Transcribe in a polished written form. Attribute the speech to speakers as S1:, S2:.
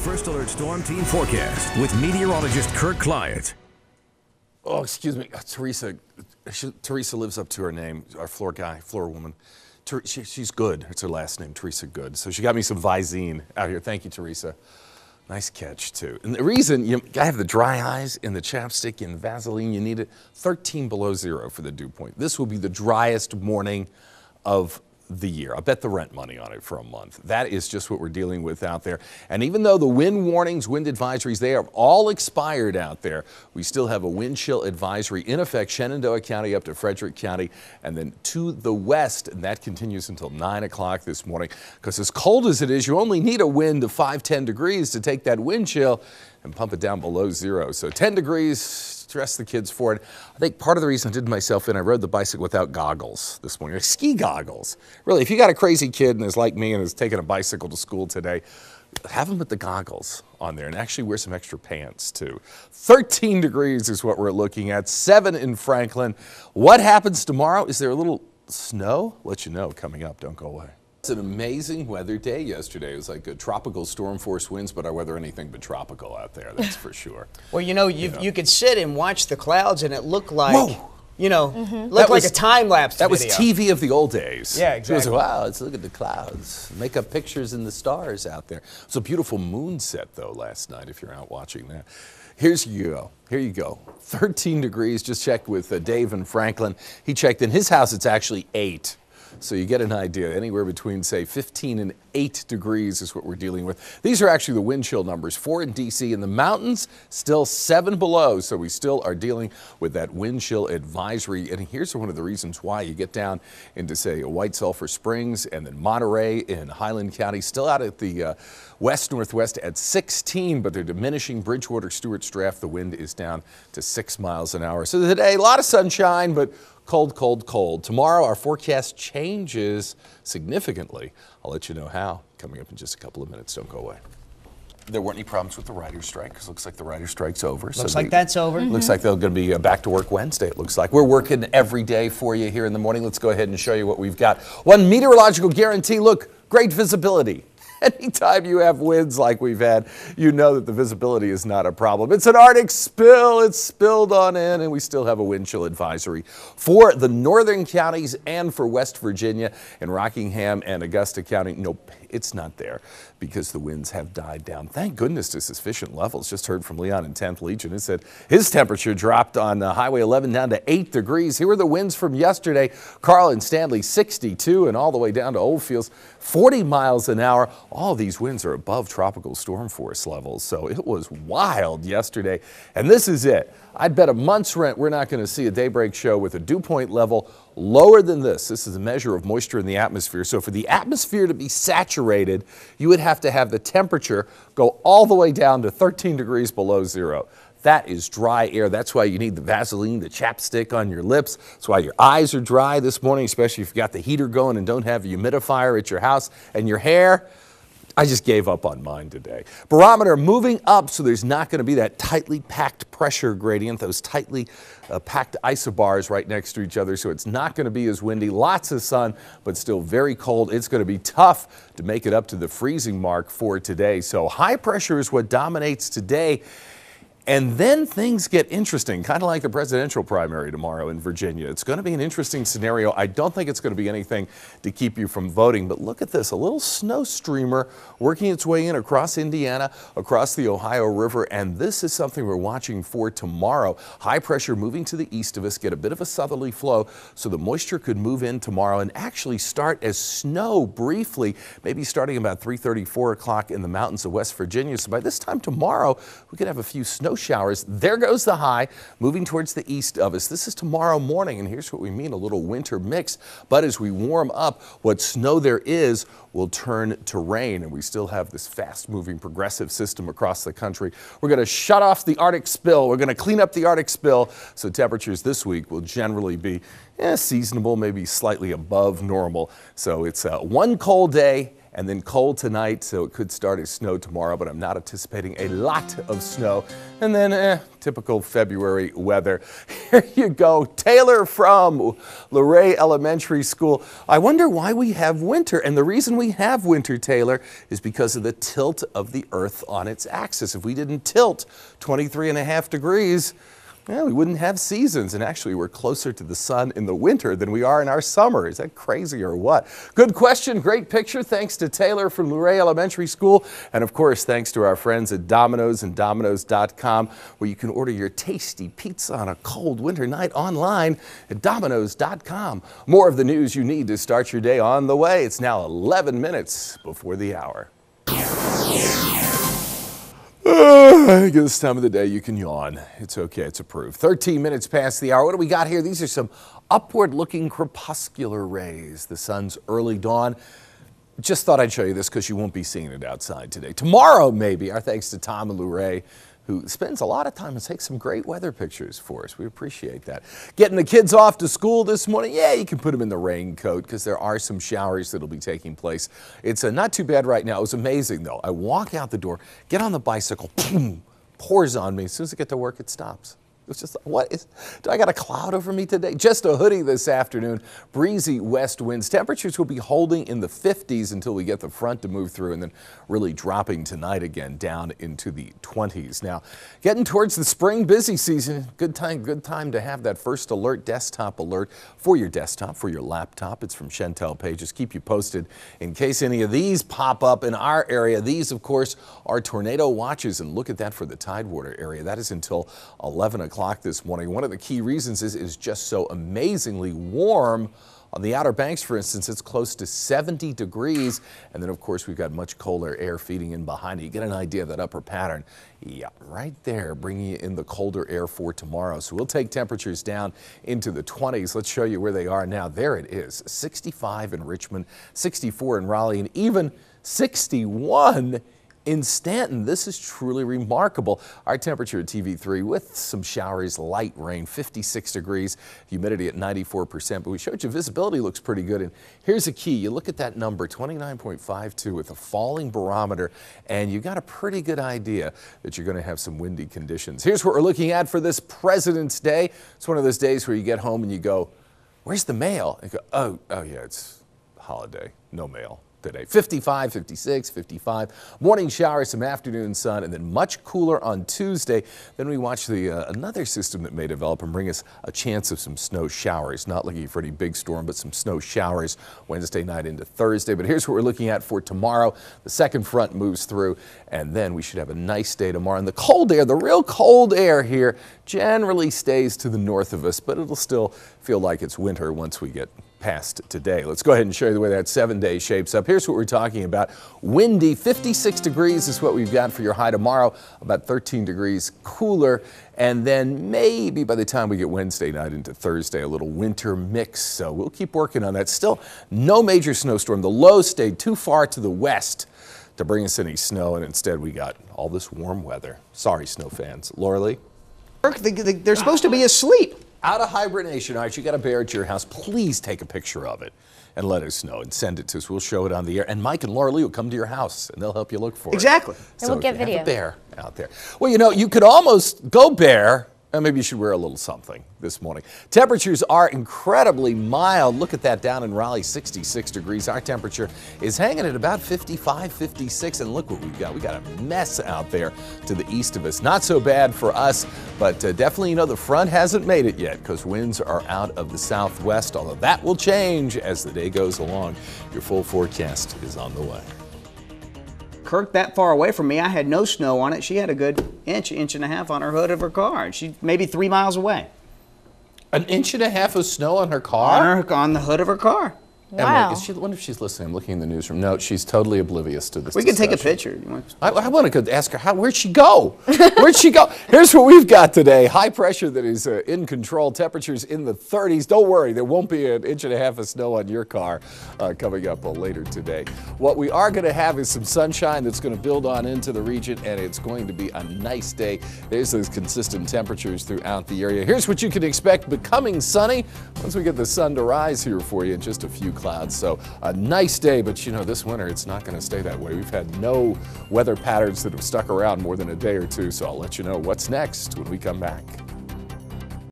S1: First Alert Storm Team Forecast with meteorologist Kirk Clyatt.
S2: Oh, excuse me, Teresa. Teresa lives up to her name, our floor woman. She's good. It's her last name, Teresa Good. So she got me some Visine out here. Thank you, Teresa. Nice catch, too. And the reason you gotta have the dry eyes and the chapstick and Vaseline, you need it. 13 below zero for the dew point. This will be the driest morning of the year. I bet the rent money on it for a month. That is just what we're dealing with out there. And even though the wind warnings, wind advisories, they have all expired out there, we still have a wind chill advisory in effect, Shenandoah County up to Frederick County, and then to the west, and that continues until 9 o'clock this morning. Because as cold as it is, you only need a wind of 5-10 degrees to take that wind chill and pump it down below zero. So 10 degrees, dress the kids for it. I think part of the reason I did myself in, I rode the bicycle without goggles this morning, like ski goggles. Really, if you got a crazy kid and is like me and is taking a bicycle to school today, have them with the goggles on there and actually wear some extra pants too. 13 degrees is what we're looking at, 7 in Franklin. What happens tomorrow? Is there a little snow? Let you know coming up, don't go away. It's an amazing weather day yesterday. It was like a tropical storm force winds, but I weather anything but tropical out there, that's for sure.
S3: Well, you know, you could sit and watch the clouds and it looked like,
S2: whoa.
S3: You know, looked like a time-lapse
S2: video. That was
S3: video.
S2: TV of the old days.
S3: Yeah, exactly.
S2: It was, wow, let's look at the clouds. Make up pictures in the stars out there. It's a beautiful moon set, though, last night, if you're out watching that. Here you go. 13 degrees, just checked with Dave in Franklin. He checked in his house, it's actually 8. So you get an idea, anywhere between, say, 15 and 8 degrees is what we're dealing with. These are actually the wind chill numbers. 4 in D.C. In the mountains, still 7 below. So we still are dealing with that wind chill advisory. And here's one of the reasons why. You get down into, say, White Sulphur Springs and then Monterey in Highland County, still out at the west-northwest at 16, but they're diminishing. Bridgewater, Stuarts Draft, the wind is down to 6 miles an hour. So today, a lot of sunshine, but cold, cold, cold. Tomorrow, our forecast changes significantly. I'll let you know how coming up in just a couple of minutes. Don't go away. There weren't any problems with the writer's strike because it looks like the writer's strike's over.
S3: Looks like that's over.
S2: Looks like they're going to be back to work Wednesday, it looks like. We're working every day for you here in the morning. Let's go ahead and show you what we've got. One meteorological guarantee. Look, great visibility. Anytime you have winds like we've had, you know that the visibility is not a problem. It's an Arctic spill. It's spilled on in, and we still have a wind chill advisory for the northern counties and for West Virginia and Rockingham and Augusta County. Nope, it's not there because the winds have died down. Thank goodness to sufficient levels. Just heard from Leon in 10th Legion. It said his temperature dropped on Highway 11 down to 8 degrees. Here were the winds from yesterday. Carl and Stanley 62 and all the way down to Oldfields 40 miles an hour. All these winds are above tropical storm force levels, so it was wild yesterday. And this is it. I'd bet a month's rent we're not going to see a daybreak show with a dew point level lower than this. This is a measure of moisture in the atmosphere. So for the atmosphere to be saturated, you would have to have the temperature go all the way down to 13 degrees below zero. That is dry air. That's why you need the Vaseline, the chapstick on your lips. That's why your eyes are dry this morning, especially if you've got the heater going and don't have a humidifier at your house. And your hair, I just gave up on mine today. Barometer moving up, so there's not going to be that tightly packed pressure gradient, those tightly packed isobars right next to each other, so it's not going to be as windy. Lots of sun, but still very cold. It's going to be tough to make it up to the freezing mark for today. So high pressure is what dominates today. And then things get interesting, kind of like the presidential primary tomorrow in Virginia. It's going to be an interesting scenario. I don't think it's going to be anything to keep you from voting, but look at this, a little snow streamer working its way in across Indiana, across the Ohio River, and this is something we're watching for tomorrow. High pressure moving to the east of us, get a bit of a southerly flow, so the moisture could move in tomorrow and actually start as snow briefly, maybe starting about 3:30, 4 o'clock in the mountains of West Virginia. So by this time tomorrow, we could have a few snow showers. There goes the high, moving towards the east of us. This is tomorrow morning, and here's what we mean, a little winter mix. But as we warm up, what snow there is will turn to rain, and we still have this fast-moving progressive system across the country. We're going to shut off the Arctic spill. We're going to clean up the Arctic spill, so temperatures this week will generally be seasonable, maybe slightly above normal. So it's one cold day and then cold tonight, so it could start as snow tomorrow, but I'm not anticipating a lot of snow. And then typical February weather. Here you go, Taylor from Luray Elementary School. I wonder why we have winter, and the reason we have winter, Taylor, is because of the tilt of the Earth on its axis. If we didn't tilt 23.5 degrees, well, we wouldn't have seasons, and actually we're closer to the sun in the winter than we are in our summer. Is that crazy or what? Good question, great picture. Thanks to Taylor from Luray Elementary School, and of course thanks to our friends at Domino's and Domino's.com, where you can order your tasty pizza on a cold winter night online at Domino's.com. More of the news you need to start your day on the way. It's now 11 minutes before the hour. This time of the day you can yawn. It's okay, it's approved. 13 minutes past the hour. What do we got here? These are some upward looking crepuscular rays. The sun's early dawn. Just thought I'd show you this because you won't be seeing it outside today. Tomorrow maybe, our thanks to Tom and Luray, who spends a lot of time and takes some great weather pictures for us. We appreciate that. Getting the kids off to school this morning, yeah, you can put them in the raincoat because there are some showers that will be taking place. It's not too bad right now. It was amazing, though. I walk out the door, get on the bicycle, boom, pours on me. As soon as I get to work, it stops. It's just, do I got a cloud over me today? Just a hoodie this afternoon. Breezy west winds. Temperatures will be holding in the 50s until we get the front to move through, and then really dropping tonight again down into the 20s. Now, getting towards the spring busy season. Good time to have that first alert, desktop alert for your desktop, for your laptop. It's from Chantel Pages. Keep you posted in case any of these pop up in our area. These, of course, are tornado watches, and look at that for the Tidewater area. That is until 11 o'clock this morning. One of the key reasons is it is just so amazingly warm. On the Outer Banks, for instance, it's close to 70 degrees. And then, of course, we've got much colder air feeding in behind it. You get an idea of that upper pattern. Yeah, right there, bringing you in the colder air for tomorrow. So we'll take temperatures down into the 20s. Let's show you where they are now. There it is, 65 in Richmond, 64 in Raleigh, and even 61 in Stanton. This is truly remarkable. Our temperature at TV3 with some showers, light rain, 56 degrees, humidity at 94%. But we showed you visibility looks pretty good. And here's a key. You look at that number, 29.52 with a falling barometer, and you got a pretty good idea that you're going to have some windy conditions. Here's what we're looking at for this President's Day. It's one of those days where you get home and you go, where's the mail? And you go, oh yeah, it's holiday, no mail today. 55, 56, 55. Morning showers, some afternoon sun, and then much cooler on Tuesday. Then we watch another system that may develop and bring us a chance of some snow showers. Not looking for any big storm, but some snow showers Wednesday night into Thursday. But here's what we're looking at for tomorrow. The second front moves through, and then we should have a nice day tomorrow. And the cold air, the real cold air here, generally stays to the north of us, but it'll still feel like it's winter once we get past today. Let's go ahead and show you the way that 7 day shapes up. Here's what we're talking about. Windy, 56 degrees is what we've got for your high tomorrow, about 13 degrees cooler. And then maybe by the time we get Wednesday night into Thursday, a little winter mix. So we'll keep working on that. Still no major snowstorm. The low stayed too far to the west to bring us any snow, and instead we got all this warm weather. Sorry, snow fans. Laura Lee?
S3: They're supposed to be asleep.
S2: Out of hibernation. All right, you got a bear at your house. Please take a picture of it and let us know and send it to us. We'll show it on the air. And Mike and Laura Lee will come to your house and they'll help you look for it.
S3: Exactly.
S2: So
S4: we'll get
S2: if you
S4: video.
S2: have a bear out there. Well, you know, you could almost go bear. Maybe you should wear a little something this morning. Temperatures are incredibly mild. Look at that down in Raleigh, 66 degrees. Our temperature is hanging at about 55, 56. And look what we've got. We got a mess out there to the east of us. Not so bad for us, but definitely, you know, the front hasn't made it yet because winds are out of the southwest, although that will change as the day goes along. Your full forecast is on the way.
S3: Kirk, that far away from me, I had no snow on it. She had a good inch and a half on her hood of her car. She's maybe 3 miles away.
S2: An inch and a half of snow on her car?
S3: On the hood of her car.
S4: Wow.
S2: Emily, I wonder if she's listening. I'm looking in the newsroom. No, she's totally oblivious to this.
S3: We can take a
S2: discussion.
S3: picture.
S2: I want to go ask her, where'd she go? Where'd she go? Here's what we've got today. High pressure that is in control. Temperatures in the 30s. Don't worry, there won't be an inch and a half of snow on your car coming up later today. What we are going to have is some sunshine that's going to build on into the region, and it's going to be a nice day. There's those consistent temperatures throughout the area. Here's what you can expect becoming sunny once we get the sun to rise here for you in just a few clouds. So a nice day, but you know, this winter it's not going to stay that way. We've had no weather patterns that have stuck around more than a day or two, so I'll let you know what's next when we come back.